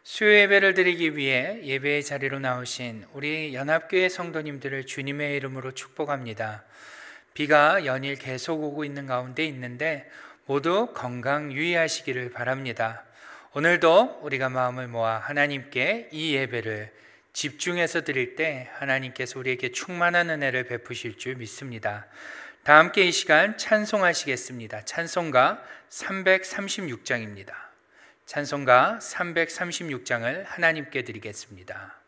수요 예배를 드리기 위해 예배의 자리로 나오신 우리 연합교회 성도님들을 주님의 이름으로 축복합니다. 비가 연일 계속 오고 있는 가운데 있는데 모두 건강 유의하시기를 바랍니다. 오늘도 우리가 마음을 모아 하나님께 이 예배를 집중해서 드릴 때 하나님께서 우리에게 충만한 은혜를 베푸실 줄 믿습니다. 다 함께 이 시간 찬송하시겠습니다. 찬송가 336장입니다. 찬송가 336장을 하나님께 드리겠습니다.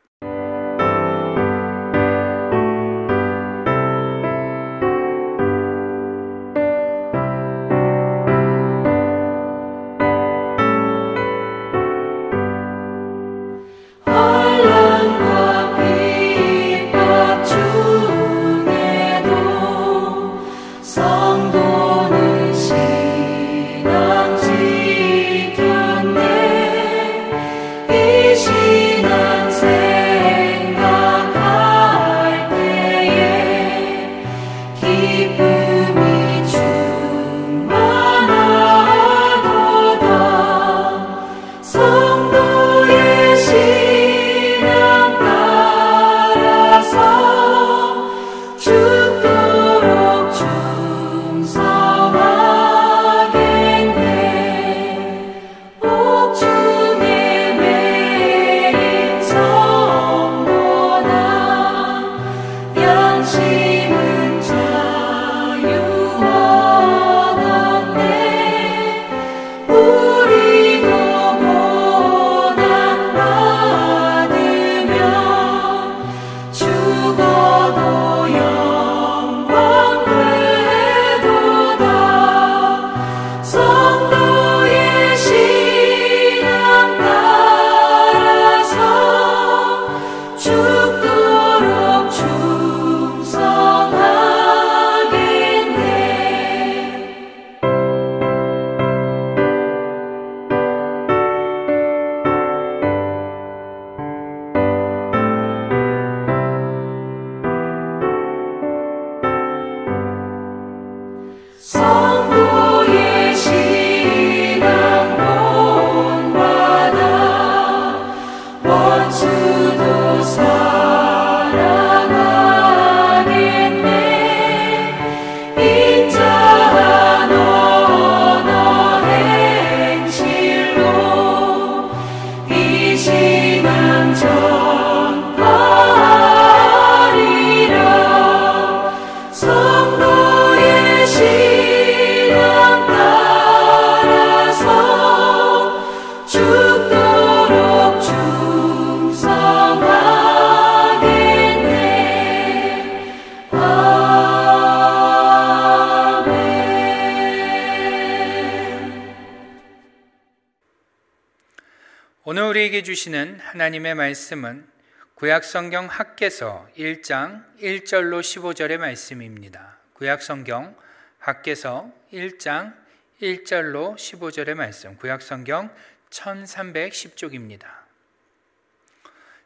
오늘 우리에게 주시는 하나님의 말씀은 구약성경 학개서 1장 1절로 15절의 말씀입니다. 구약성경 학개서 1장 1절로 15절의 말씀, 구약성경 1310쪽입니다.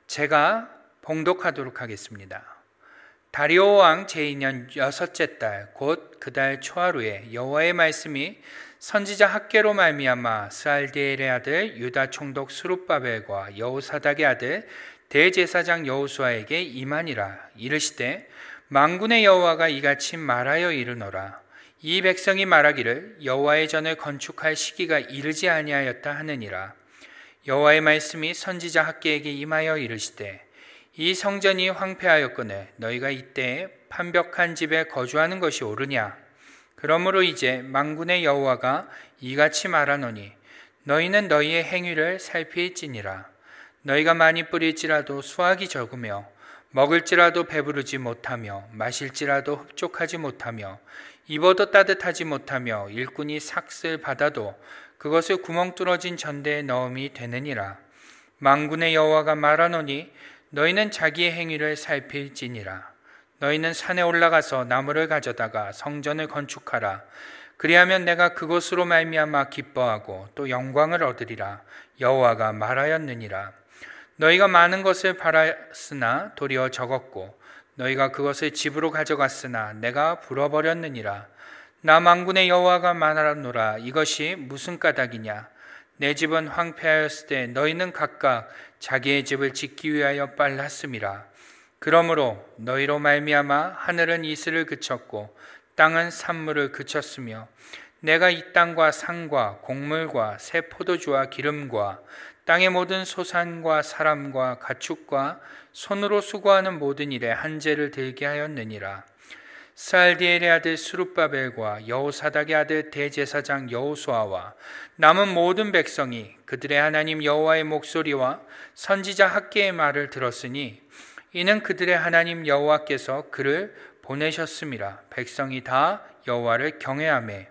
제가 봉독하도록 하겠습니다. 다리오 왕 제2년 여섯째 달 곧 그 달 초하루에 여호와의 말씀이 선지자 학개로 말미암아 스알디엘의 아들 유다 총독 스룹바벨과 여호사닥의 아들 대제사장 여호수아에게 임하니라. 이르시되 만군의 여호와가 이같이 말하여 이르노라. 이 백성이 말하기를 여호와의 전을 건축할 시기가 이르지 아니하였다 하느니라. 여호와의 말씀이 선지자 학개에게 임하여 이르시되 이 성전이 황폐하였거늘 너희가 이때에 판벽한 집에 거주하는 것이 옳으냐? 그러므로 이제 만군의 여호와가 이같이 말하노니 너희는 너희의 행위를 살필지니라. 너희가 많이 뿌릴지라도 수확이 적으며 먹을지라도 배부르지 못하며 마실지라도 흡족하지 못하며 입어도 따뜻하지 못하며 일꾼이 삭슬 받아도 그것을 구멍 뚫어진 전대에 넣음이 되느니라. 만군의 여호와가 말하노니 너희는 자기의 행위를 살필지니라. 너희는 산에 올라가서 나무를 가져다가 성전을 건축하라. 그리하면 내가 그것으로 말미암아 기뻐하고 또 영광을 얻으리라. 여호와가 말하였느니라. 너희가 많은 것을 팔았으나 도리어 적었고 너희가 그것을 집으로 가져갔으나 내가 불어버렸느니라. 나 만군의 여호와가 말하노라. 이것이 무슨 까닭이냐? 내 집은 황폐하였을 때 너희는 각각 자기의 집을 짓기 위하여 빨랐음이라. 그러므로 너희로 말미암아 하늘은 이슬을 그쳤고 땅은 산물을 그쳤으며 내가 이 땅과 산과 곡물과 새 포도주와 기름과 땅의 모든 소산과 사람과 가축과 손으로 수고하는 모든 일에 한재를 들게 하였느니라. 스알디엘의 아들 스룹바벨과 여호사닥의 아들 대제사장 여호수아와 남은 모든 백성이 그들의 하나님 여호와의 목소리와 선지자 학개의 말을 들었으니 이는 그들의 하나님 여호와께서 그를 보내셨음이라. 백성이 다 여호와를 경외하매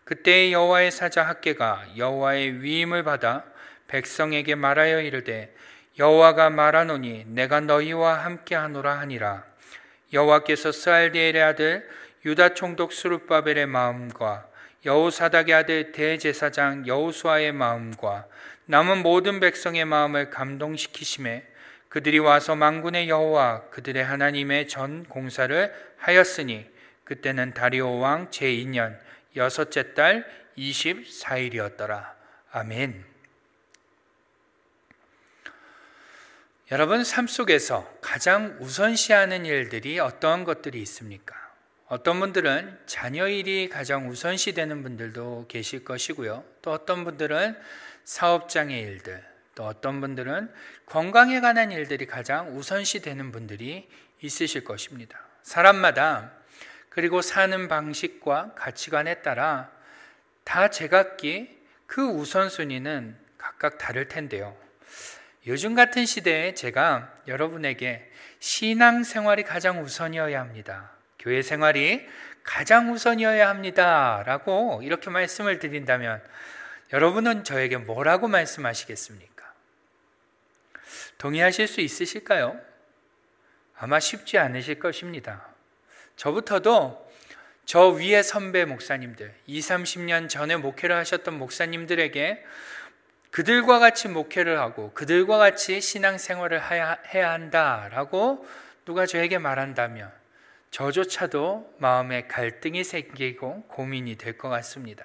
그때의 여호와의 사자 학개가 여호와의 위임을 받아 백성에게 말하여 이르되 여호와가 말하노니 내가 너희와 함께하노라 하니라. 여호와께서 스알디엘의 아들 유다 총독 스룹바벨의 마음과 여호사닥의 아들 대제사장 여호수아의 마음과 남은 모든 백성의 마음을 감동시키심에 그들이 와서 만군의 여호와 그들의 하나님의 전 공사를 하였으니 그때는 다리오 왕 제2년 여섯째 달 24일이었더라. 아멘. 여러분, 삶 속에서 가장 우선시하는 일들이 어떤 것들이 있습니까? 어떤 분들은 자녀 일이 가장 우선시되는 분들도 계실 것이고요. 또 어떤 분들은 사업장의 일들, 또 어떤 분들은 건강에 관한 일들이 가장 우선시되는 분들이 있으실 것입니다. 사람마다 그리고 사는 방식과 가치관에 따라 다 제각기 그 우선순위는 각각 다를 텐데요. 요즘 같은 시대에 제가 여러분에게 신앙생활이 가장 우선이어야 합니다. 교회 생활이 가장 우선이어야 합니다. 라고 이렇게 말씀을 드린다면 여러분은 저에게 뭐라고 말씀하시겠습니까? 동의하실 수 있으실까요? 아마 쉽지 않으실 것입니다. 저부터도 저 위의 선배 목사님들, 20, 30년 전에 목회를 하셨던 목사님들에게 그들과 같이 목회를 하고 그들과 같이 신앙생활을 해야 한다라고 누가 저에게 말한다면 저조차도 마음에 갈등이 생기고 고민이 될 것 같습니다.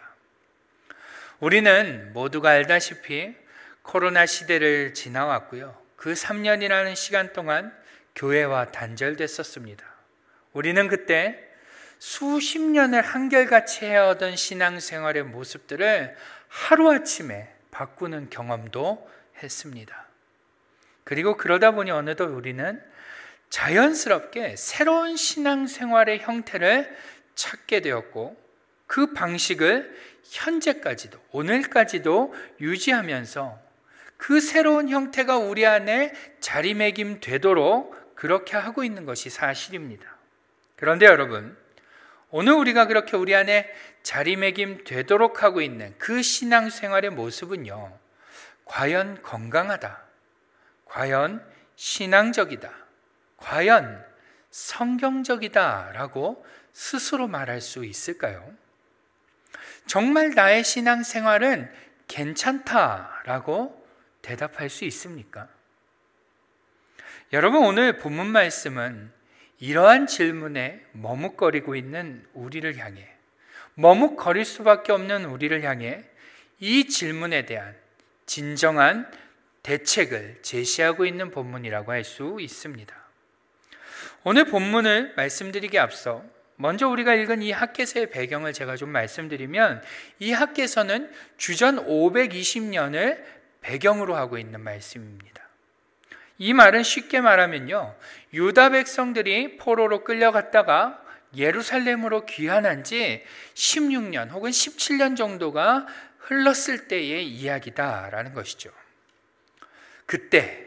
우리는 모두가 알다시피 코로나 시대를 지나왔고요. 그 3년이라는 시간 동안 교회와 단절됐었습니다. 우리는 그때 수십 년을 한결같이 해오던 신앙생활의 모습들을 하루아침에 바꾸는 경험도 했습니다. 그리고 그러다 보니 어느덧 우리는 자연스럽게 새로운 신앙생활의 형태를 찾게 되었고 그 방식을 현재까지도 오늘까지도 유지하면서 그 새로운 형태가 우리 안에 자리매김되도록 그렇게 하고 있는 것이 사실입니다. 그런데 여러분, 오늘 우리가 그렇게 우리 안에 자리매김되도록 하고 있는 그 신앙생활의 모습은요, 과연 건강하다, 과연 신앙적이다, 과연 성경적이다 라고 스스로 말할 수 있을까요? 정말 나의 신앙생활은 괜찮다라고 대답할 수 있습니까? 여러분, 오늘 본문 말씀은 이러한 질문에 머뭇거리고 있는 우리를 향해, 머뭇거릴 수밖에 없는 우리를 향해 이 질문에 대한 진정한 대책을 제시하고 있는 본문이라고 할 수 있습니다. 오늘 본문을 말씀드리기 앞서 먼저 우리가 읽은 이 학개서의 배경을 제가 좀 말씀드리면, 이 학개서는 주전 520년을 배경으로 하고 있는 말씀입니다. 이 말은 쉽게 말하면요, 유다 백성들이 포로로 끌려갔다가 예루살렘으로 귀환한 지 16년 혹은 17년 정도가 흘렀을 때의 이야기다라는 것이죠. 그때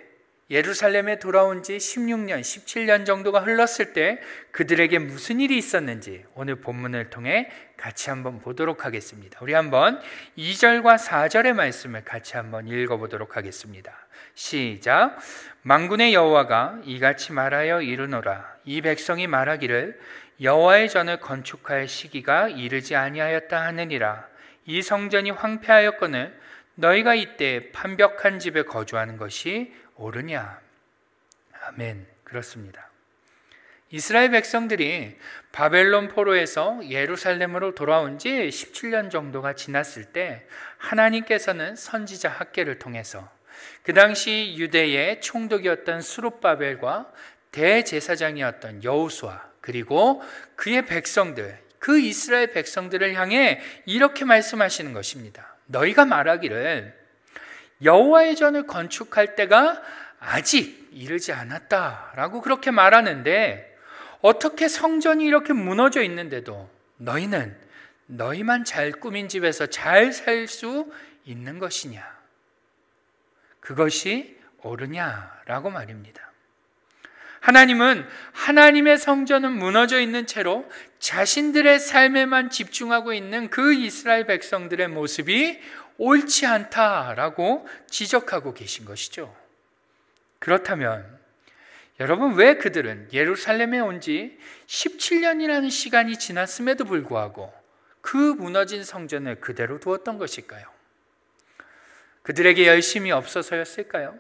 예루살렘에 돌아온 지 16년, 17년 정도가 흘렀을 때 그들에게 무슨 일이 있었는지 오늘 본문을 통해 같이 한번 보도록 하겠습니다. 우리 한번 2절과 4절의 말씀을 같이 한번 읽어보도록 하겠습니다. 시작. 만군의 여호와가 이같이 말하여 이르노라. 이 백성이 말하기를 여호와의 전을 건축할 시기가 이르지 아니하였다 하느니라. 이 성전이 황폐하였거늘 너희가 이때 판벽한 집에 거주하는 것이 옳으냐. 아멘. 그렇습니다. 이스라엘 백성들이 바벨론 포로에서 예루살렘으로 돌아온 지 17년 정도가 지났을 때 하나님께서는 선지자 학개를 통해서 그 당시 유대의 총독이었던 스룹바벨과 대제사장이었던 여호수아 그리고 그의 백성들, 그 이스라엘 백성들을 향해 이렇게 말씀하시는 것입니다. 너희가 말하기를 여호와의 전을 건축할 때가 아직 이르지 않았다라고 그렇게 말하는데 어떻게 성전이 이렇게 무너져 있는데도 너희는 너희만 잘 꾸민 집에서 잘 살 수 있는 것이냐? 그것이 옳으냐라고 말입니다. 하나님은 하나님의 성전은 무너져 있는 채로 자신들의 삶에만 집중하고 있는 그 이스라엘 백성들의 모습이 옳지 않다라고 지적하고 계신 것이죠. 그렇다면 여러분, 왜 그들은 예루살렘에 온 지 17년이라는 시간이 지났음에도 불구하고 그 무너진 성전을 그대로 두었던 것일까요? 그들에게 열심이 없어서였을까요?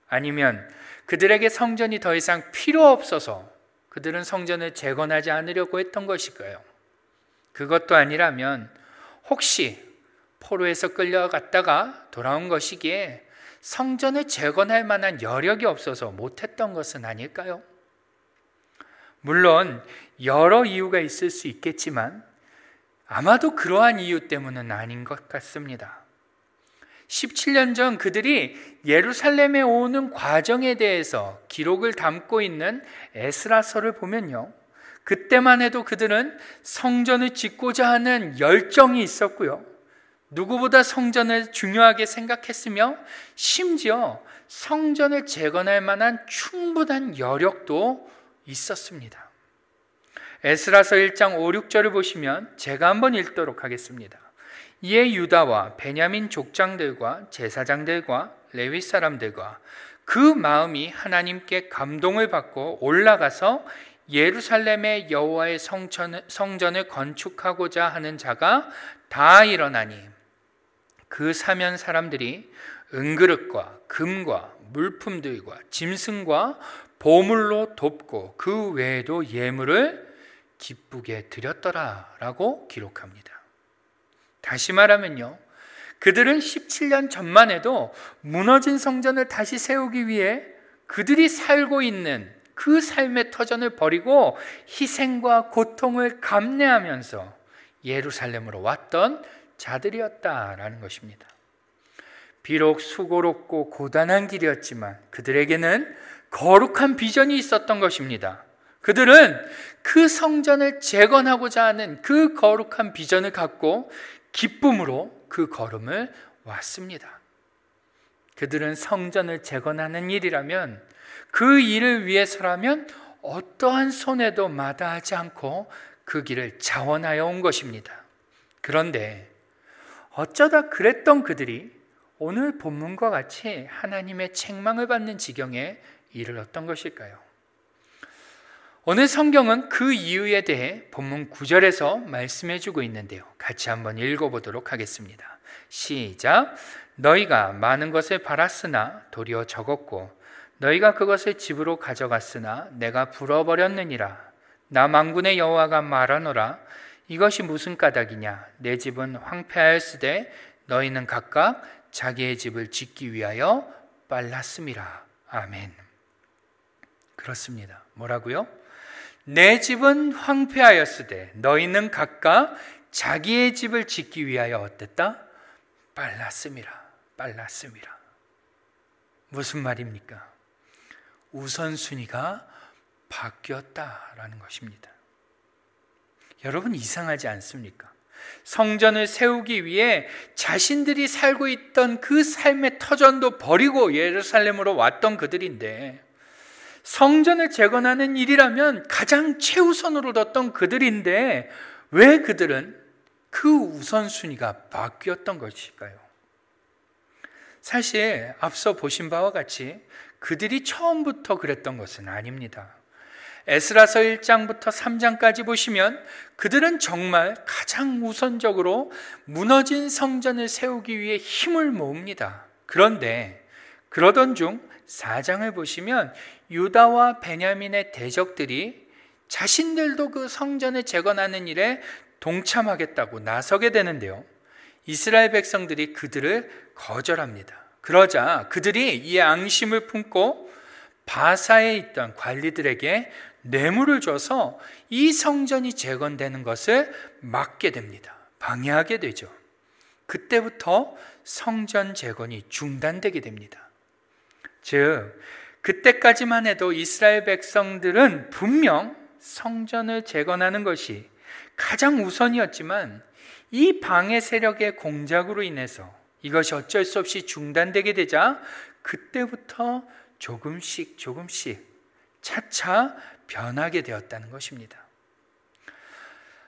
아니면 그들에게 성전이 더 이상 필요 없어서 그들은 성전을 재건하지 않으려고 했던 것일까요? 그것도 아니라면 혹시 포로에서 끌려갔다가 돌아온 것이기에 성전을 재건할 만한 여력이 없어서 못했던 것은 아닐까요? 물론 여러 이유가 있을 수 있겠지만 아마도 그러한 이유 때문은 아닌 것 같습니다. 17년 전 그들이 예루살렘에 오는 과정에 대해서 기록을 담고 있는 에스라서를 보면요, 그때만 해도 그들은 성전을 짓고자 하는 열정이 있었고요, 누구보다 성전을 중요하게 생각했으며 심지어 성전을 재건할 만한 충분한 여력도 있었습니다. 에스라서 1장 5, 6절을 보시면 제가 한번 읽도록 하겠습니다. 이에 유다와 베냐민 족장들과 제사장들과 레위 사람들과 그 마음이 하나님께 감동을 받고 올라가서 예루살렘의 여호와의 성전을 건축하고자 하는 자가 다 일어나니 그 사면 사람들이 은그릇과 금과 물품들과 짐승과 보물로 돕고 그 외에도 예물을 기쁘게 드렸더라 라고 기록합니다. 다시 말하면요, 그들은 17년 전만 해도 무너진 성전을 다시 세우기 위해 그들이 살고 있는 그 삶의 터전을 버리고 희생과 고통을 감내하면서 예루살렘으로 왔던 자들이었다라는 것입니다. 비록 수고롭고 고단한 길이었지만 그들에게는 거룩한 비전이 있었던 것입니다. 그들은 그 성전을 재건하고자 하는 그 거룩한 비전을 갖고 기쁨으로 그 걸음을 왔습니다. 그들은 성전을 재건하는 일이라면 그 일을 위해서라면 어떠한 손해도 마다하지 않고 그 길을 자원하여 온 것입니다. 그런데 어쩌다 그랬던 그들이 오늘 본문과 같이 하나님의 책망을 받는 지경에 이르렀던 것일까요? 오늘 성경은 그 이유에 대해 본문 9절에서 말씀해 주고 있는데요, 같이 한번 읽어보도록 하겠습니다. 시작. 너희가 많은 것을 팔았으나 도리어 적었고 너희가 그것을 집으로 가져갔으나 내가 불어버렸느니라. 나 만군의 여호와가 말하노라. 이것이 무슨 까닭이냐? 내 집은 황폐하였으되 너희는 각각 자기의 집을 짓기 위하여 빨랐음이라. 아멘. 그렇습니다. 뭐라고요? 내 집은 황폐하였으되 너희는 각각 자기의 집을 짓기 위하여 어땠다? 빨랐음이라. 빨랐음이라. 무슨 말입니까? 우선순위가 바뀌었다라는 것입니다. 여러분, 이상하지 않습니까? 성전을 세우기 위해 자신들이 살고 있던 그 삶의 터전도 버리고 예루살렘으로 왔던 그들인데, 성전을 재건하는 일이라면 가장 최우선으로 뒀던 그들인데 왜 그들은 그 우선순위가 바뀌었던 것일까요? 사실 앞서 보신 바와 같이 그들이 처음부터 그랬던 것은 아닙니다. 에스라서 1장부터 3장까지 보시면 그들은 정말 가장 우선적으로 무너진 성전을 세우기 위해 힘을 모읍니다. 그런데 그러던 중 4장을 보시면 유다와 베냐민의 대적들이 자신들도 그 성전을 재건하는 일에 동참하겠다고 나서게 되는데요. 이스라엘 백성들이 그들을 거절합니다. 그러자 그들이 이 앙심을 품고 바사에 있던 관리들에게 뇌물을 줘서 이 성전이 재건되는 것을 막게 됩니다. 방해하게 되죠. 그때부터 성전 재건이 중단되게 됩니다. 즉, 그때까지만 해도 이스라엘 백성들은 분명 성전을 재건하는 것이 가장 우선이었지만 이 방해 세력의 공작으로 인해서 이것이 어쩔 수 없이 중단되게 되자 그때부터 조금씩 차차 변하게 되었다는 것입니다.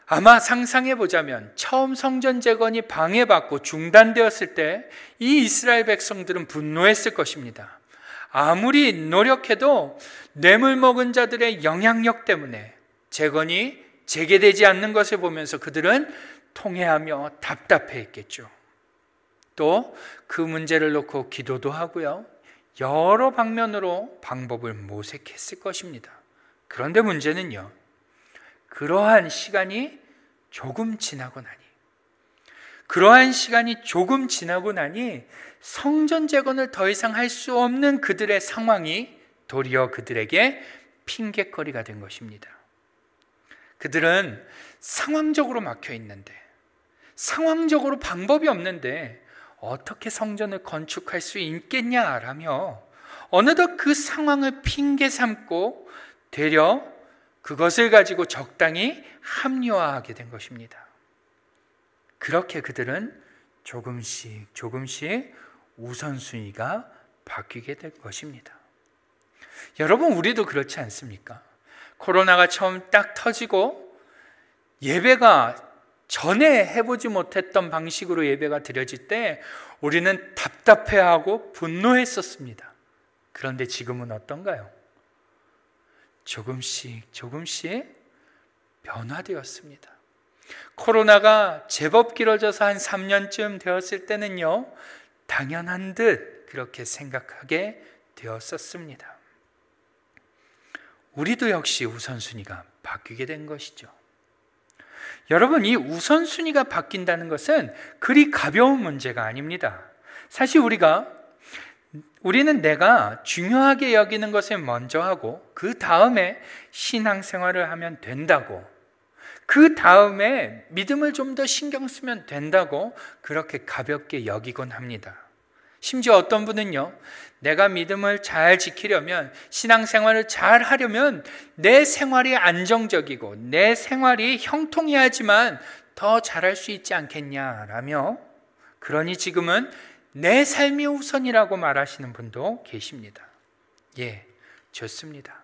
아마 상상해 보자면 처음 성전 재건이 방해받고 중단되었을 때 이 이스라엘 백성들은 분노했을 것입니다. 아무리 노력해도 뇌물 먹은 자들의 영향력 때문에 재건이 재개되지 않는 것을 보면서 그들은 통회하며 답답해했겠죠. 또 그 문제를 놓고 기도도 하고요. 여러 방면으로 방법을 모색했을 것입니다. 그런데 문제는요. 그러한 시간이 조금 지나고 나니 성전 재건을 더 이상 할 수 없는 그들의 상황이 도리어 그들에게 핑곗거리가 된 것입니다. 그들은 상황적으로 막혀 있는데, 상황적으로 방법이 없는데 어떻게 성전을 건축할 수 있겠냐라며 어느덧 그 상황을 핑계 삼고 되려 그것을 가지고 적당히 합리화하게 된 것입니다. 그렇게 그들은 조금씩 우선순위가 바뀌게 될 것입니다. 여러분, 우리도 그렇지 않습니까? 코로나가 처음 딱 터지고 예배가 전에 해보지 못했던 방식으로 예배가 드려질 때 우리는 답답해하고 분노했었습니다. 그런데 지금은 어떤가요? 조금씩 변화되었습니다. 코로나가 제법 길어져서 한 3년쯤 되었을 때는요, 당연한 듯 그렇게 생각하게 되었었습니다. 우리도 역시 우선순위가 바뀌게 된 것이죠. 여러분, 이 우선순위가 바뀐다는 것은 그리 가벼운 문제가 아닙니다. 사실 우리는 내가 중요하게 여기는 것을 먼저 하고 그 다음에 신앙생활을 하면 된다고, 그 다음에 믿음을 좀 더 신경 쓰면 된다고 그렇게 가볍게 여기곤 합니다. 심지어 어떤 분은요, 내가 믿음을 잘 지키려면, 신앙생활을 잘 하려면 내 생활이 안정적이고 내 생활이 형통해야지만 더 잘할 수 있지 않겠냐라며, 그러니 지금은 내 삶이 우선이라고 말하시는 분도 계십니다. 예, 좋습니다.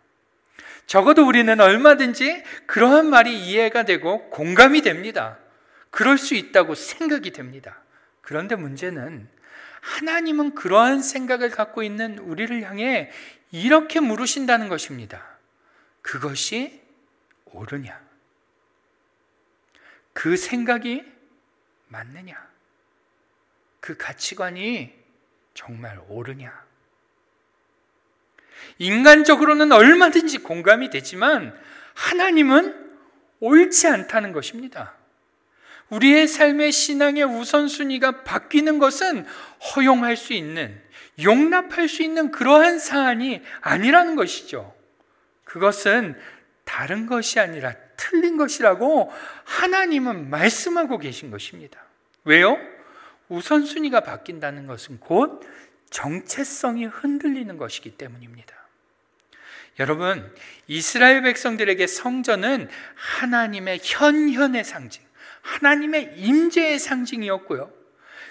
적어도 우리는 얼마든지 그러한 말이 이해가 되고 공감이 됩니다. 그럴 수 있다고 생각이 됩니다. 그런데 문제는 하나님은 그러한 생각을 갖고 있는 우리를 향해 이렇게 물으신다는 것입니다. 그것이 옳으냐? 그 생각이 맞느냐? 그 가치관이 정말 옳으냐? 인간적으로는 얼마든지 공감이 되지만 하나님은 옳지 않다는 것입니다. 우리의 삶의 신앙의 우선순위가 바뀌는 것은 허용할 수 있는, 용납할 수 있는 그러한 사안이 아니라는 것이죠. 그것은 다른 것이 아니라 틀린 것이라고 하나님은 말씀하고 계신 것입니다. 왜요? 우선순위가 바뀐다는 것은 곧 정체성이 흔들리는 것이기 때문입니다. 여러분, 이스라엘 백성들에게 성전은 하나님의 현현의 상징, 하나님의 임재의 상징이었고요,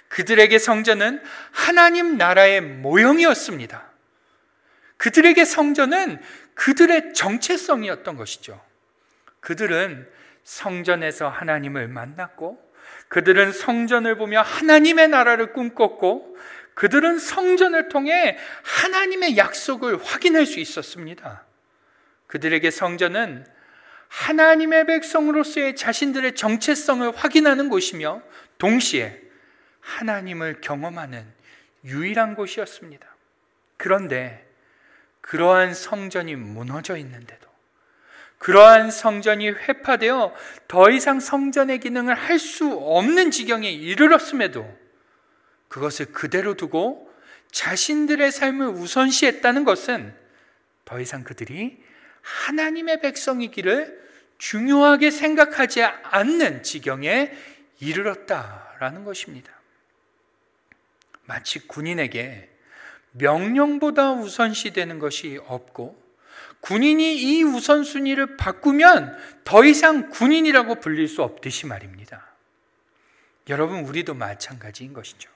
그들에게 성전은 하나님 나라의 모형이었습니다. 그들에게 성전은 그들의 정체성이었던 것이죠. 그들은 성전에서 하나님을 만났고, 그들은 성전을 보며 하나님의 나라를 꿈꿨고, 그들은 성전을 통해 하나님의 약속을 확인할 수 있었습니다. 그들에게 성전은 하나님의 백성으로서의 자신들의 정체성을 확인하는 곳이며 동시에 하나님을 경험하는 유일한 곳이었습니다. 그런데 그러한 성전이 무너져 있는데도, 그러한 성전이 회파되어 더 이상 성전의 기능을 할 수 없는 지경에 이르렀음에도 그것을 그대로 두고 자신들의 삶을 우선시했다는 것은 더 이상 그들이 하나님의 백성이기를 중요하게 생각하지 않는 지경에 이르렀다라는 것입니다. 마치 군인에게 명령보다 우선시되는 것이 없고 군인이 이 우선순위를 바꾸면 더 이상 군인이라고 불릴 수 없듯이 말입니다. 여러분, 우리도 마찬가지인 것이죠.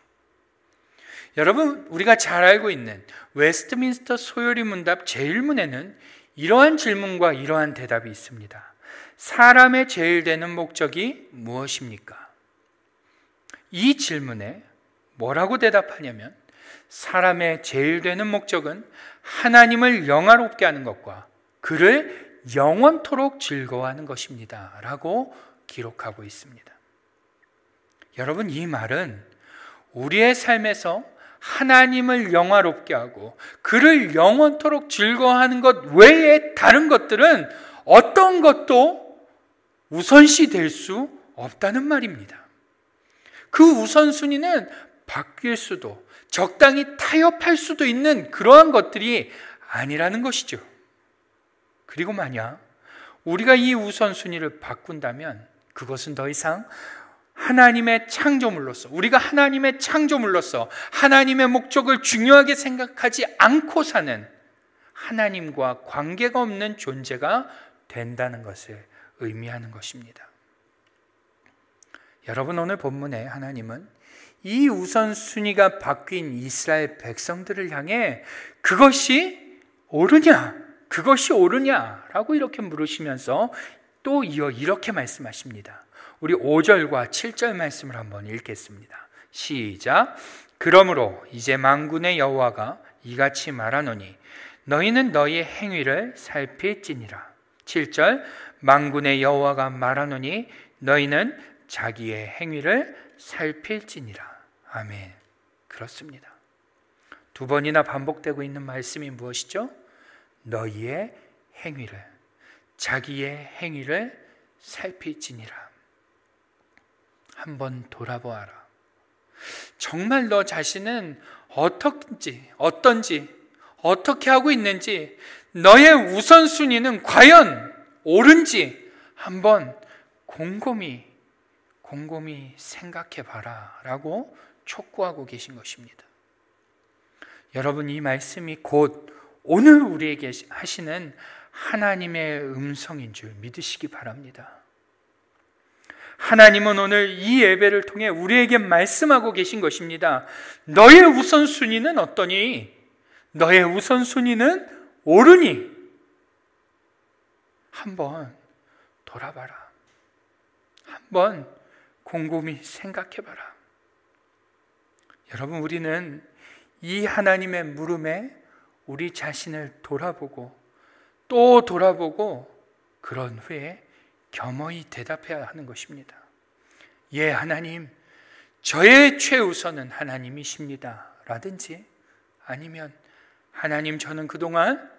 여러분, 우리가 잘 알고 있는 웨스트민스터 소요리 문답 제1문에는 이러한 질문과 이러한 대답이 있습니다. 사람의 제일 되는 목적이 무엇입니까? 이 질문에 뭐라고 대답하냐면 사람의 제일 되는 목적은 하나님을 영화롭게 하는 것과 그를 영원토록 즐거워하는 것입니다 라고 기록하고 있습니다. 여러분, 이 말은 우리의 삶에서 하나님을 영화롭게 하고 그를 영원토록 즐거워하는 것 외에 다른 것들은 어떤 것도 우선시 될 수 없다는 말입니다. 그 우선순위는 바뀔 수도 적당히 타협할 수도 있는 그러한 것들이 아니라는 것이죠. 그리고 만약 우리가 이 우선순위를 바꾼다면 그것은 더 이상 하나님의 창조물로서, 우리가 하나님의 창조물로서 하나님의 목적을 중요하게 생각하지 않고 사는 하나님과 관계가 없는 존재가 된다는 것을 의미하는 것입니다. 여러분, 오늘 본문에 하나님은 이 우선순위가 바뀐 이스라엘 백성들을 향해 그것이 옳으냐라고 이렇게 물으시면서 또 이어 이렇게 말씀하십니다. 우리 5절과 7절 말씀을 한번 읽겠습니다. 시작. 그러므로 이제 만군의 여호와가 이같이 말하노니 너희는 너희의 행위를 살필지니라. 7절. 만군의 여호와가 말하노니 너희는 자기의 행위를 살필지니라. 아멘. 그렇습니다. 두 번이나 반복되고 있는 말씀이 무엇이죠? 너희의 행위를, 자기의 행위를 살필지니라. 한번 돌아보아라. 정말 너 자신은 어떤지, 어떻게 하고 있는지, 너의 우선순위는 과연 옳은지 한번 곰곰이 생각해 봐라 라고 촉구하고 계신 것입니다. 여러분, 이 말씀이 곧 오늘 우리에게 하시는 하나님의 음성인 줄 믿으시기 바랍니다. 하나님은 오늘 이 예배를 통해 우리에게 말씀하고 계신 것입니다. 너의 우선순위는 어떠니? 너의 우선순위는 옳으니? 한번 돌아봐라. 한번 곰곰이 생각해봐라. 여러분, 우리는 이 하나님의 물음에 우리 자신을 돌아보고 또 돌아보고 그런 후에 겸허히 대답해야 하는 것입니다. 예, 하나님, 저의 최우선은 하나님이십니다 라든지, 아니면 하나님, 저는 그동안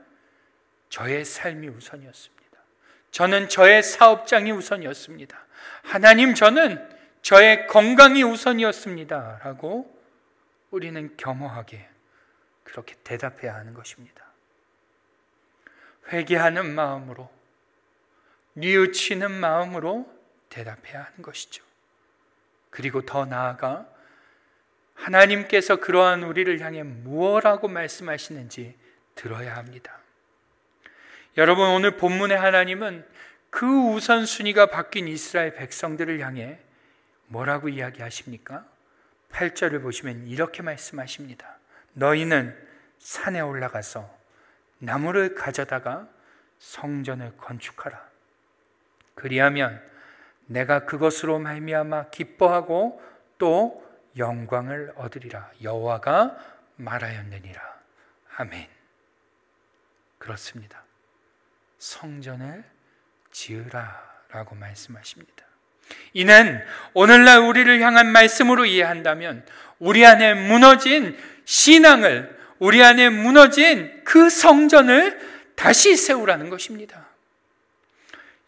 저의 삶이 우선이었습니다. 저는 저의 사업장이 우선이었습니다. 하나님, 저는 저의 건강이 우선이었습니다 라고 우리는 겸허하게 그렇게 대답해야 하는 것입니다. 회개하는 마음으로, 뉘우치는 마음으로 대답해야 하는 것이죠. 그리고 더 나아가 하나님께서 그러한 우리를 향해 무엇라고 말씀하시는지 들어야 합니다. 여러분, 오늘 본문의 하나님은 그 우선순위가 바뀐 이스라엘 백성들을 향해 뭐라고 이야기하십니까? 8절을 보시면 이렇게 말씀하십니다. 너희는 산에 올라가서 나무를 가져다가 성전을 건축하라. 그리하면 내가 그것으로 말미암아 기뻐하고 또 영광을 얻으리라. 여호와가 말하였느니라. 아멘. 그렇습니다. 성전을 지으라라고 말씀하십니다. 이는 오늘날 우리를 향한 말씀으로 이해한다면 우리 안에 무너진 신앙을, 우리 안에 무너진 그 성전을 다시 세우라는 것입니다.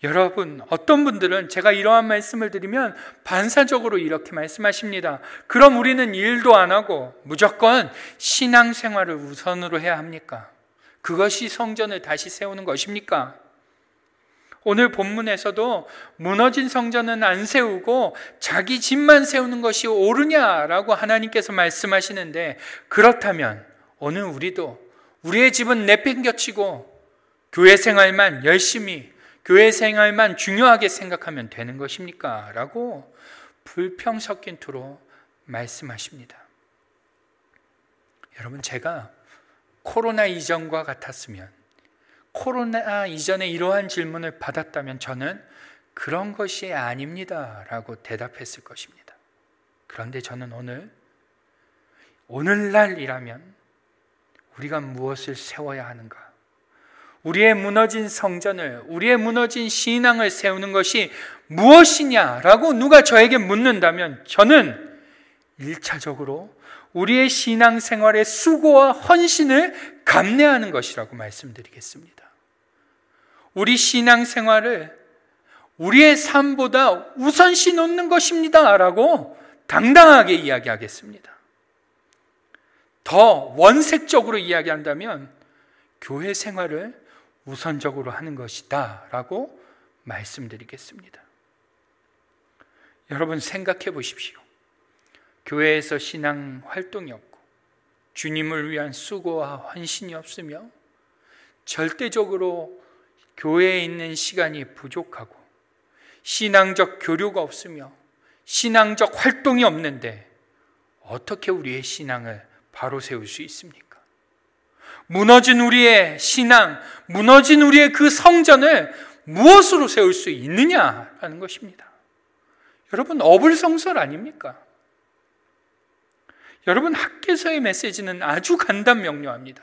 여러분, 어떤 분들은 제가 이러한 말씀을 드리면 반사적으로 이렇게 말씀하십니다. 그럼 우리는 일도 안 하고 무조건 신앙생활을 우선으로 해야 합니까? 그것이 성전을 다시 세우는 것입니까? 오늘 본문에서도 무너진 성전은 안 세우고 자기 집만 세우는 것이 옳으냐라고 하나님께서 말씀하시는데, 그렇다면 오늘 우리도 우리의 집은 내팽겨치고 교회 생활만 열심히, 교회 생활만 중요하게 생각하면 되는 것입니까? 라고 불평 섞인 투로 말씀하십니다. 여러분, 제가 코로나 이전과 같았으면, 코로나 이전에 이러한 질문을 받았다면 저는 그런 것이 아닙니다 라고 대답했을 것입니다. 그런데 저는 오늘날이라면 우리가 무엇을 세워야 하는가? 우리의 무너진 성전을, 우리의 무너진 신앙을 세우는 것이 무엇이냐라고 누가 저에게 묻는다면 저는 1차적으로 우리의 신앙생활의 수고와 헌신을 감내하는 것이라고 말씀드리겠습니다. 우리 신앙생활을 우리의 삶보다 우선시 놓는 것입니다 라고 당당하게 이야기하겠습니다. 더 원색적으로 이야기한다면 교회 생활을 우선적으로 하는 것이다 라고 말씀드리겠습니다. 여러분, 생각해 보십시오. 교회에서 신앙 활동이 없고 주님을 위한 수고와 헌신이 없으며 절대적으로 교회에 있는 시간이 부족하고 신앙적 교류가 없으며 신앙적 활동이 없는데 어떻게 우리의 신앙을 바로 세울 수 있습니까? 무너진 우리의 신앙, 무너진 우리의 그 성전을 무엇으로 세울 수 있느냐라는 것입니다. 여러분, 어불성설 아닙니까? 여러분, 학개서의 메시지는 아주 간단명료합니다.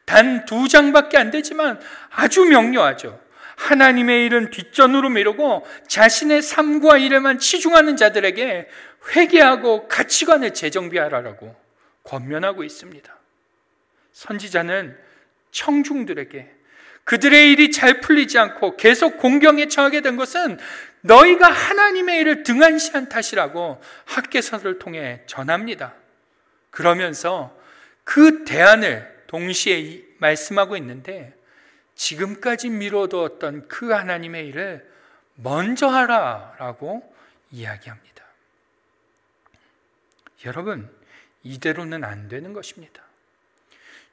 단 2장밖에 안 되지만 아주 명료하죠. 하나님의 일은 뒷전으로 미루고 자신의 삶과 일에만 치중하는 자들에게 회개하고 가치관을 재정비하라라고 권면하고 있습니다. 선지자는 청중들에게 그들의 일이 잘 풀리지 않고 계속 공경에 처하게 된 것은 너희가 하나님의 일을 등한시한 탓이라고 학개서를 통해 전합니다. 그러면서 그 대안을 동시에 말씀하고 있는데, 지금까지 미뤄두었던 그 하나님의 일을 먼저 하라라고 이야기합니다. 여러분, 이대로는 안 되는 것입니다.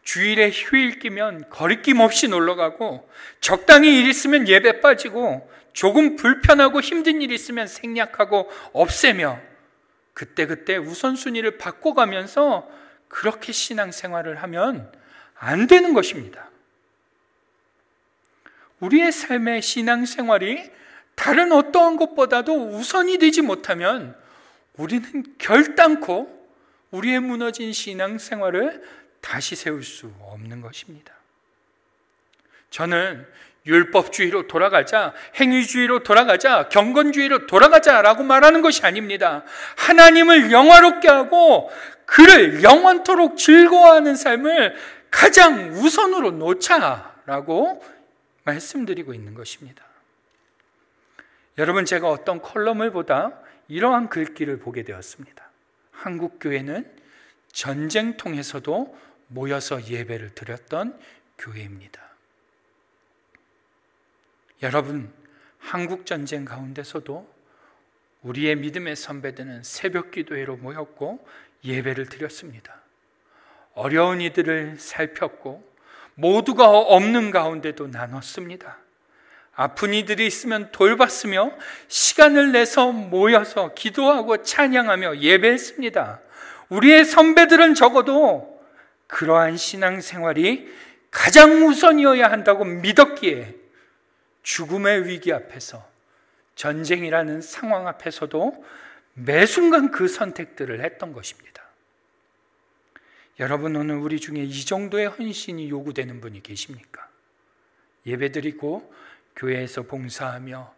주일에 휴일 끼면 거리낌 없이 놀러가고, 적당히 일 있으면 예배 빠지고, 조금 불편하고 힘든 일 있으면 생략하고 없애며 그때그때 우선순위를 바꿔가면서 그렇게 신앙생활을 하면 안 되는 것입니다. 우리의 삶의 신앙생활이 다른 어떠한 것보다도 우선이 되지 못하면 우리는 결단코 우리의 무너진 신앙생활을 다시 세울 수 없는 것입니다. 저는 율법주의로 돌아가자, 행위주의로 돌아가자, 경건주의로 돌아가자라고 말하는 것이 아닙니다. 하나님을 영화롭게 하고 그를 영원토록 즐거워하는 삶을 가장 우선으로 놓자라고 말씀드리고 있는 것입니다. 여러분, 제가 어떤 컬럼을 보다 이러한 글귀를 보게 되었습니다. 한국교회는 전쟁통에서도 모여서 예배를 드렸던 교회입니다. 여러분, 한국전쟁 가운데서도 우리의 믿음의 선배들은 새벽 기도회로 모였고 예배를 드렸습니다. 어려운 이들을 살폈고 모두가 없는 가운데도 나눴습니다. 아픈 이들이 있으면 돌봤으며 시간을 내서 모여서 기도하고 찬양하며 예배했습니다. 우리의 선배들은 적어도 그러한 신앙생활이 가장 우선이어야 한다고 믿었기에 죽음의 위기 앞에서, 전쟁이라는 상황 앞에서도 매 순간 그 선택들을 했던 것입니다. 여러분, 오늘 우리 중에 이 정도의 헌신이 요구되는 분이 계십니까? 예배드리고 교회에서 봉사하며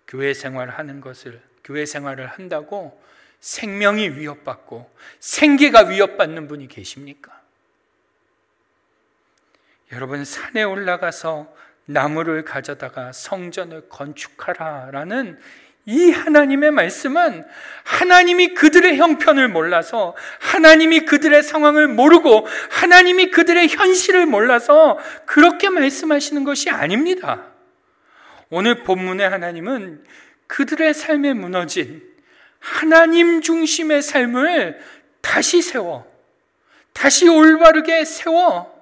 교회 생활을 한다고 생명이 위협받고 생계가 위협받는 분이 계십니까? 여러분, 산에 올라가서 나무를 가져다가 성전을 건축하라라는 이 하나님의 말씀은 하나님이 그들의 형편을 몰라서, 하나님이 그들의 상황을 모르고, 하나님이 그들의 현실을 몰라서 그렇게 말씀하시는 것이 아닙니다. 오늘 본문의 하나님은 그들의 삶에 무너진 하나님 중심의 삶을 다시 세워, 다시 올바르게 세워,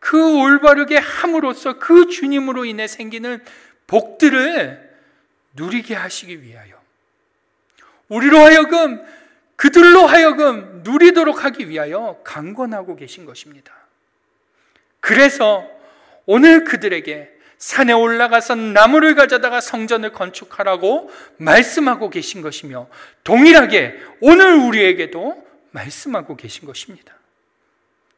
그 올바르게 함으로써 그 주님으로 인해 생기는 복들을 누리게 하시기 위하여, 우리로 하여금, 그들로 하여금 누리도록 하기 위하여 강권하고 계신 것입니다. 그래서 오늘 그들에게 산에 올라가서 나무를 가져다가 성전을 건축하라고 말씀하고 계신 것이며, 동일하게 오늘 우리에게도 말씀하고 계신 것입니다.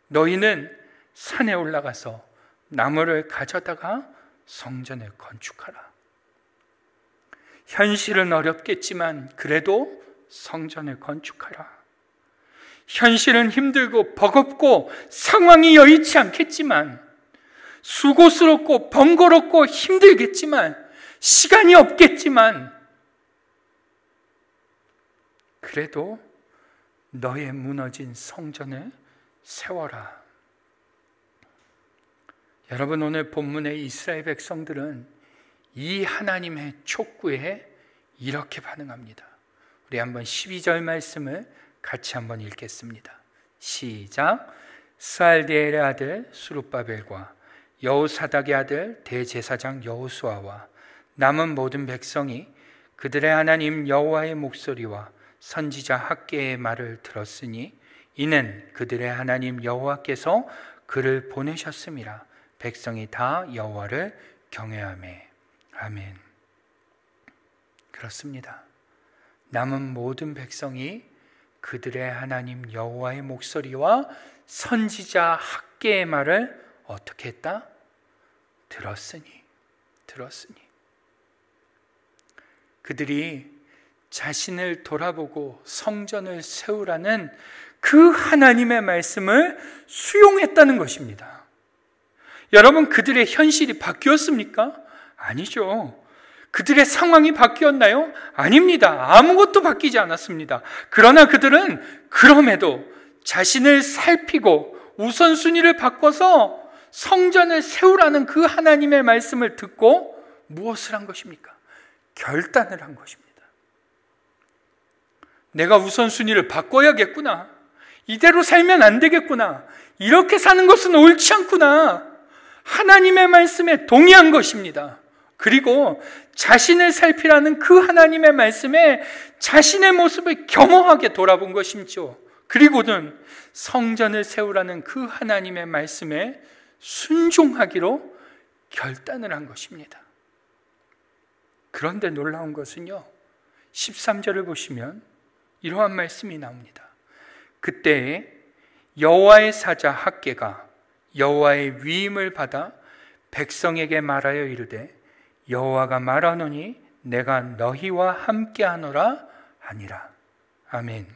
너희는 산에 올라가서 나무를 가져다가 성전을 건축하라. 현실은 어렵겠지만 그래도 성전을 건축하라. 현실은 힘들고 버겁고 상황이 여의치 않겠지만, 수고스럽고 번거롭고 힘들겠지만, 시간이 없겠지만, 그래도 너의 무너진 성전을 세워라. 여러분, 오늘 본문의 이스라엘 백성들은 이 하나님의 촉구에 이렇게 반응합니다. 우리 한번 12절 말씀을 같이 한번 읽겠습니다. 시작. 스알디엘의 아들 스룹바벨과 여호사닥의 아들 대제사장 여호수아와 남은 모든 백성이 그들의 하나님 여호와의 목소리와 선지자 학개의 말을 들었으니 이는 그들의 하나님 여호와께서 그를 보내셨음이라. 백성이 다 여호와를 경외하매. 아멘. 그렇습니다. 남은 모든 백성이 그들의 하나님 여호와의 목소리와 선지자 학개의 말을 어떻게 했다? 들었으니. 그들이 자신을 돌아보고 성전을 세우라는 그 하나님의 말씀을 수용했다는 것입니다. 여러분, 그들의 현실이 바뀌었습니까? 아니죠. 그들의 상황이 바뀌었나요? 아닙니다. 아무것도 바뀌지 않았습니다. 그러나 그들은 그럼에도 자신을 살피고 우선순위를 바꿔서 성전을 세우라는 그 하나님의 말씀을 듣고 무엇을 한 것입니까? 결단을 한 것입니다. 내가 우선순위를 바꿔야겠구나. 이대로 살면 안 되겠구나. 이렇게 사는 것은 옳지 않구나. 하나님의 말씀에 동의한 것입니다. 그리고 자신을 살피라는 그 하나님의 말씀에 자신의 모습을 겸허하게 돌아본 것이죠. 그리고는 성전을 세우라는 그 하나님의 말씀에 순종하기로 결단을 한 것입니다. 그런데 놀라운 것은요, 13절을 보시면 이러한 말씀이 나옵니다. 그때 여호와의 사자 학개가 여호와의 위임을 받아 백성에게 말하여 이르되 여호와가 말하노니 내가 너희와 함께하노라 하니라. 아멘.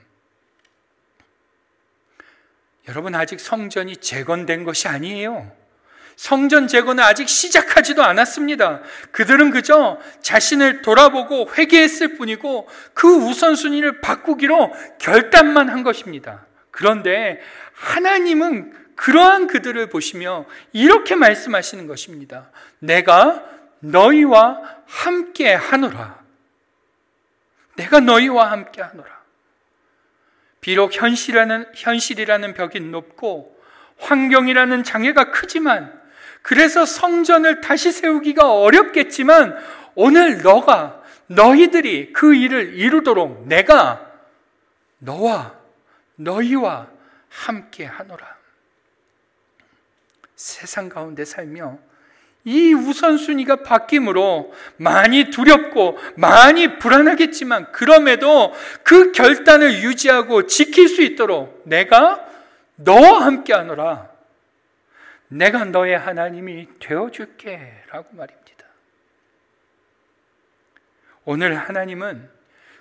여러분, 아직 성전이 재건된 것이 아니에요. 성전 재건은 아직 시작하지도 않았습니다. 그들은 그저 자신을 돌아보고 회개했을 뿐이고 그 우선순위를 바꾸기로 결단만 한 것입니다. 그런데 하나님은 그러한 그들을 보시며 이렇게 말씀하시는 것입니다. 내가 너희와 함께 하노라. 내가 너희와 함께 하노라. 비록 현실이라는 벽이 높고 환경이라는 장애가 크지만, 그래서 성전을 다시 세우기가 어렵겠지만, 오늘 너희들이 그 일을 이루도록 내가 너희와 함께 하노라. 세상 가운데 살며 이 우선순위가 바뀜으로 많이 두렵고 많이 불안하겠지만, 그럼에도 그 결단을 유지하고 지킬 수 있도록 내가 너와 함께 하노라. 내가 너의 하나님이 되어줄게 라고 말입니다. 오늘 하나님은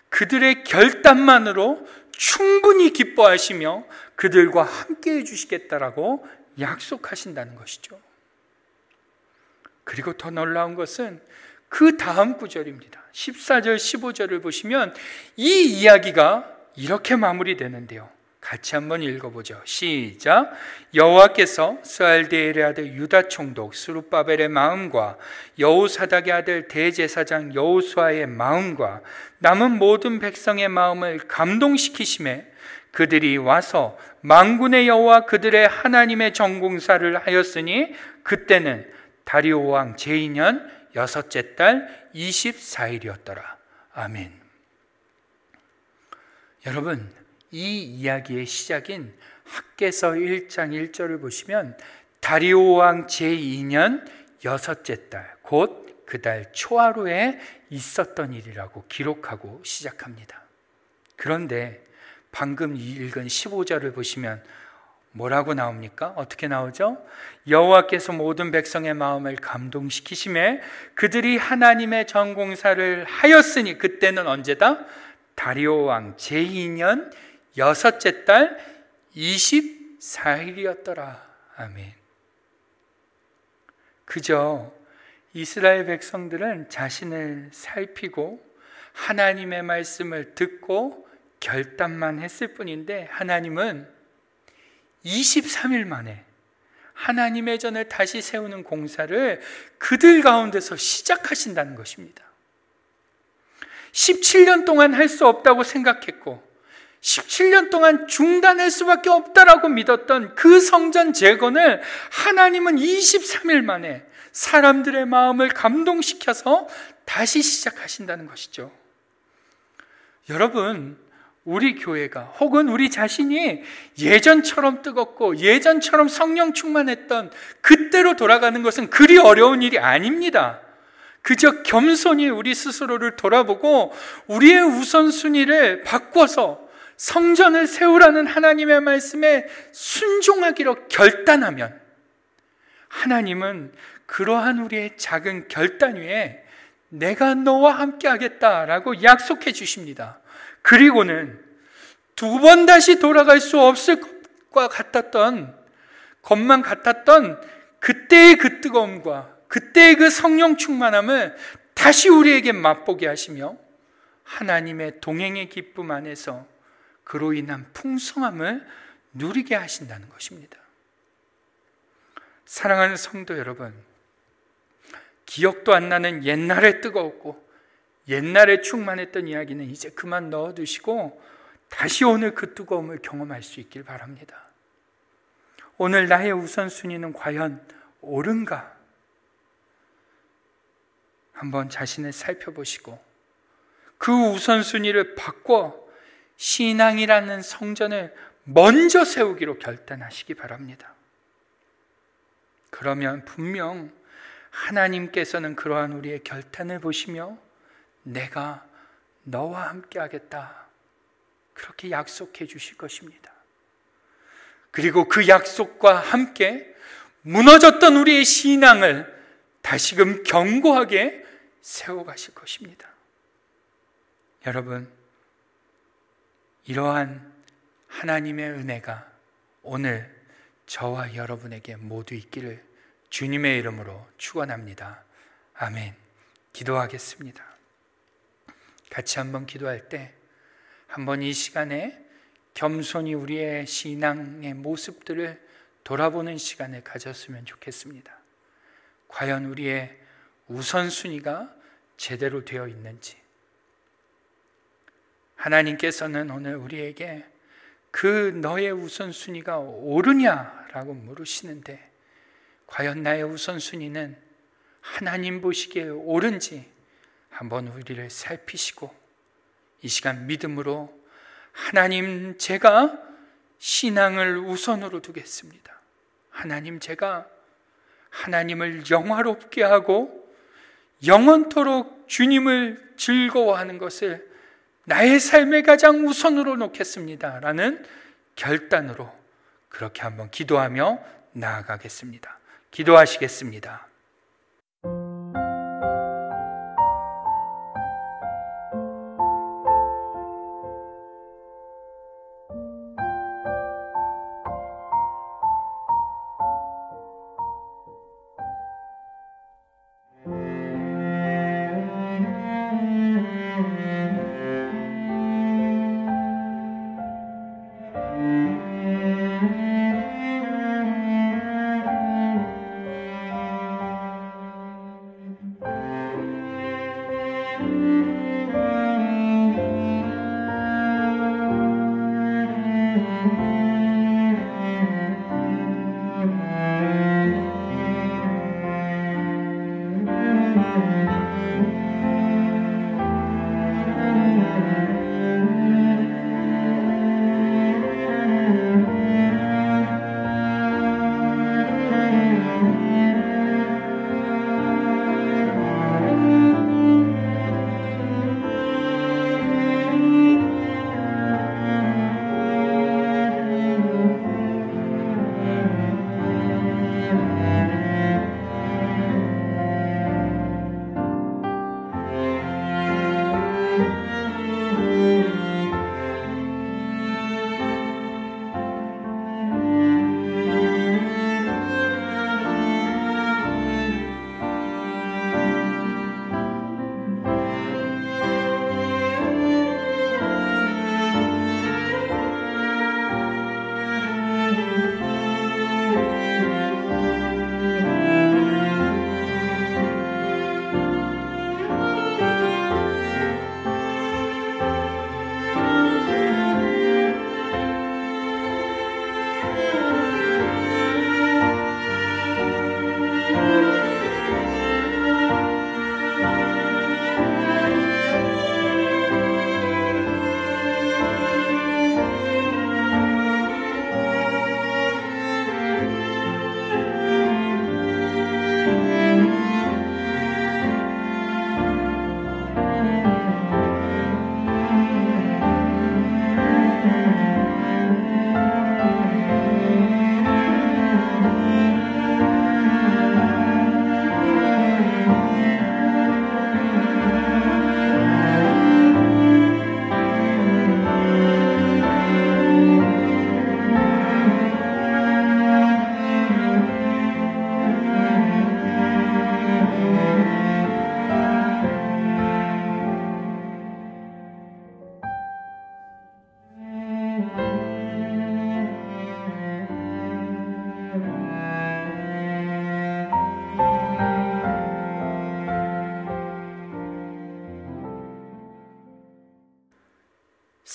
그들의 결단만으로 충분히 기뻐하시며 그들과 함께 해주시겠다라고 약속하신다는 것이죠. 그리고 더 놀라운 것은 그 다음 구절입니다. 14절, 15절을 보시면 이 이야기가 이렇게 마무리되는데요. 같이 한번 읽어보죠. 시작. 여호와께서 스알디엘의 아들 유다 총독 스룹바벨의 마음과 여호사닥의 아들 대제사장 여호수아의 마음과 남은 모든 백성의 마음을 감동시키심에 그들이 와서 만군의 여호와 그들의 하나님의 전공사를 하였으니 그때는 다리오 왕 제2년 여섯째 달 24일이었더라. 아멘. 여러분, 이 이야기의 시작인 학개서 1장 1절을 보시면 다리오 왕 제2년 여섯째 달, 곧 그 달 초하루에 있었던 일이라고 기록하고 시작합니다. 그런데 방금 읽은 15절을 보시면 뭐라고 나옵니까? 어떻게 나오죠? 여호와께서 모든 백성의 마음을 감동시키심에 그들이 하나님의 전공사를 하였으니 그때는 언제다? 다리오 왕 제2년 여섯째 달 24일이었더라. 아멘. 그저 이스라엘 백성들은 자신을 살피고 하나님의 말씀을 듣고 결단만 했을 뿐인데 하나님은 23일 만에 하나님의 전을 다시 세우는 공사를 그들 가운데서 시작하신다는 것입니다. 17년 동안 할 수 없다고 생각했고 17년 동안 중단할 수밖에 없다라고 믿었던 그 성전 재건을 하나님은 23일 만에 사람들의 마음을 감동시켜서 다시 시작하신다는 것이죠. 여러분, 우리 교회가 혹은 우리 자신이 예전처럼 뜨겁고 예전처럼 성령 충만했던 그때로 돌아가는 것은 그리 어려운 일이 아닙니다. 그저 겸손히 우리 스스로를 돌아보고 우리의 우선순위를 바꿔서 성전을 세우라는 하나님의 말씀에 순종하기로 결단하면 하나님은 그러한 우리의 작은 결단 위에 내가 너와 함께 하겠다라고 약속해 주십니다. 그리고는 두 번 다시 돌아갈 수 없을 것과 같았던 것만 같았던 그때의 그 뜨거움과 그때의 그 성령 충만함을 다시 우리에게 맛보게 하시며 하나님의 동행의 기쁨 안에서 그로 인한 풍성함을 누리게 하신다는 것입니다. 사랑하는 성도 여러분, 기억도 안 나는 옛날에 뜨거웠고 옛날에 충만했던 이야기는 이제 그만 넣어두시고 다시 오늘 그 뜨거움을 경험할 수 있길 바랍니다. 오늘 나의 우선순위는 과연 옳은가? 한번 자신을 살펴보시고 그 우선순위를 바꿔 신앙이라는 성전을 먼저 세우기로 결단하시기 바랍니다. 그러면 분명 하나님께서는 그러한 우리의 결단을 보시며 내가 너와 함께 하겠다 그렇게 약속해 주실 것입니다. 그리고 그 약속과 함께 무너졌던 우리의 신앙을 다시금 견고하게 세워가실 것입니다. 여러분, 이러한 하나님의 은혜가 오늘 저와 여러분에게 모두 있기를 주님의 이름으로 축원합니다. 아멘. 기도하겠습니다. 같이 한번 기도할 때 한번 이 시간에 겸손히 우리의 신앙의 모습들을 돌아보는 시간을 가졌으면 좋겠습니다. 과연 우리의 우선순위가 제대로 되어 있는지, 하나님께서는 오늘 우리에게 그 너의 우선순위가 옳으냐라고 물으시는데 과연 나의 우선순위는 하나님 보시기에 옳은지 한번 우리를 살피시고 이 시간 믿음으로 하나님, 제가 신앙을 우선으로 두겠습니다. 하나님, 제가 하나님을 영화롭게 하고 영원토록 주님을 즐거워하는 것을 나의 삶의 가장 우선으로 놓겠습니다 라는 결단으로 그렇게 한번 기도하며 나아가겠습니다. 기도하시겠습니다.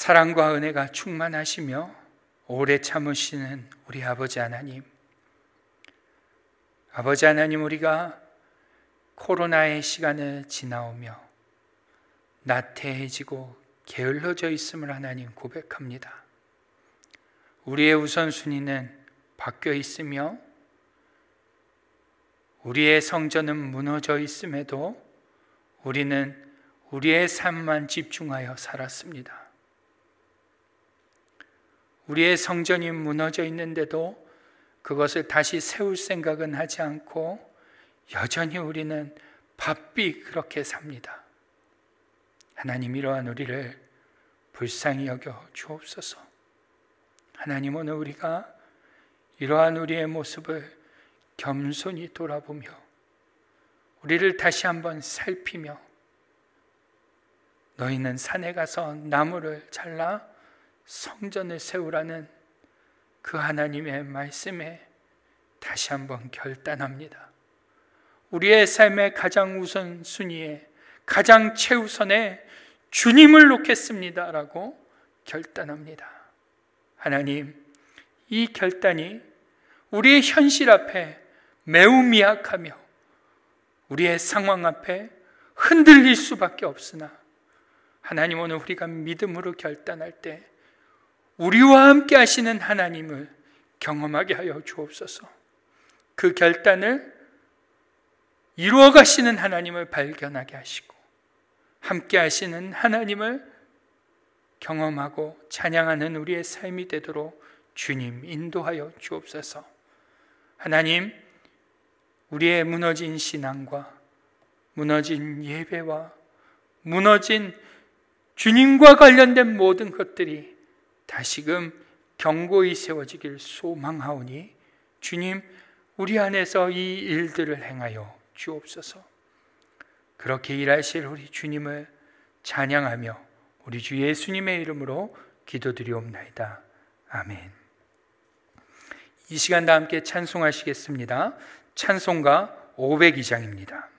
사랑과 은혜가 충만하시며 오래 참으시는 우리 아버지 하나님, 아버지 하나님, 우리가 코로나의 시간을 지나오며 나태해지고 게을러져 있음을 하나님 고백합니다. 우리의 우선순위는 바뀌어 있으며 우리의 성전은 무너져 있음에도 우리는 우리의 삶만 집중하여 살았습니다. 우리의 성전이 무너져 있는데도 그것을 다시 세울 생각은 하지 않고 여전히 우리는 바삐 그렇게 삽니다. 하나님, 이러한 우리를 불쌍히 여겨 주옵소서. 하나님, 오늘 우리가 이러한 우리의 모습을 겸손히 돌아보며 우리를 다시 한번 살피며 너희는 산에 가서 나무를 잘라 성전을 세우라는 그 하나님의 말씀에 다시 한번 결단합니다. 우리의 삶의 가장 우선순위에, 가장 최우선에 주님을 놓겠습니다 라고 결단합니다. 하나님, 이 결단이 우리의 현실 앞에 매우 미약하며 우리의 상황 앞에 흔들릴 수밖에 없으나 하나님, 오늘 우리가 믿음으로 결단할 때 우리와 함께 하시는 하나님을 경험하게 하여 주옵소서. 그 결단을 이루어 가시는 하나님을 발견하게 하시고 함께 하시는 하나님을 경험하고 찬양하는 우리의 삶이 되도록 주님 인도하여 주옵소서. 하나님, 우리의 무너진 신앙과 무너진 예배와 무너진 주님과 관련된 모든 것들이 다시금 견고히 세워지길 소망하오니 주님, 우리 안에서 이 일들을 행하여 주옵소서. 그렇게 일하실 우리 주님을 찬양하며 우리 주 예수님의 이름으로 기도드리옵나이다. 아멘. 이 시간 다 함께 찬송하시겠습니다. 찬송가 502장입니다.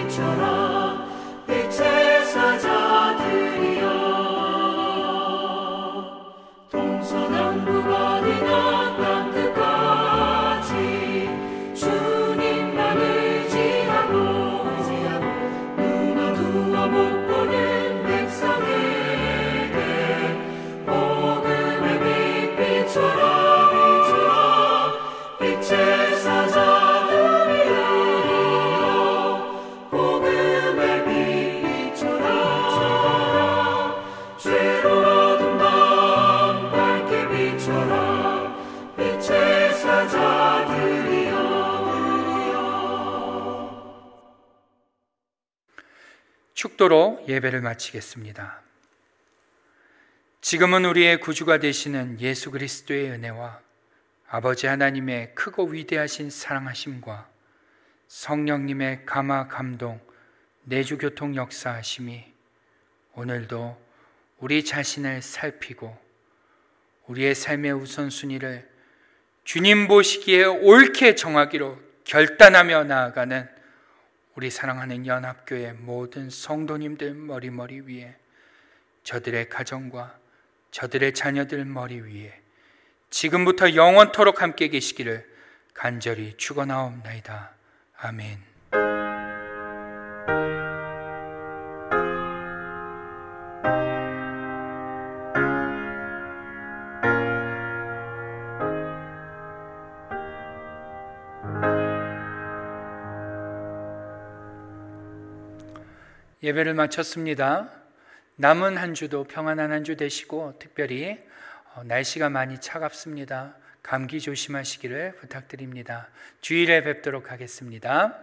빛처럼 빛의 축도로 예배를 마치겠습니다. 지금은 우리의 구주가 되시는 예수 그리스도의 은혜와 아버지 하나님의 크고 위대하신 사랑하심과 성령님의 감화 감동 내주 교통 역사하심이 오늘도 우리 자신을 살피고 우리의 삶의 우선순위를 주님 보시기에 옳게 정하기로 결단하며 나아가는 우리 사랑하는 연합교회 모든 성도님들 머리 위에, 저들의 가정과 저들의 자녀들 머리 위에 지금부터 영원토록 함께 계시기를 간절히 축원하옵나이다. 아멘. 예배를 마쳤습니다. 남은 한 주도 평안한 한 주 되시고, 특별히 날씨가 많이 차갑습니다. 감기 조심하시기를 부탁드립니다. 주일에 뵙도록 하겠습니다.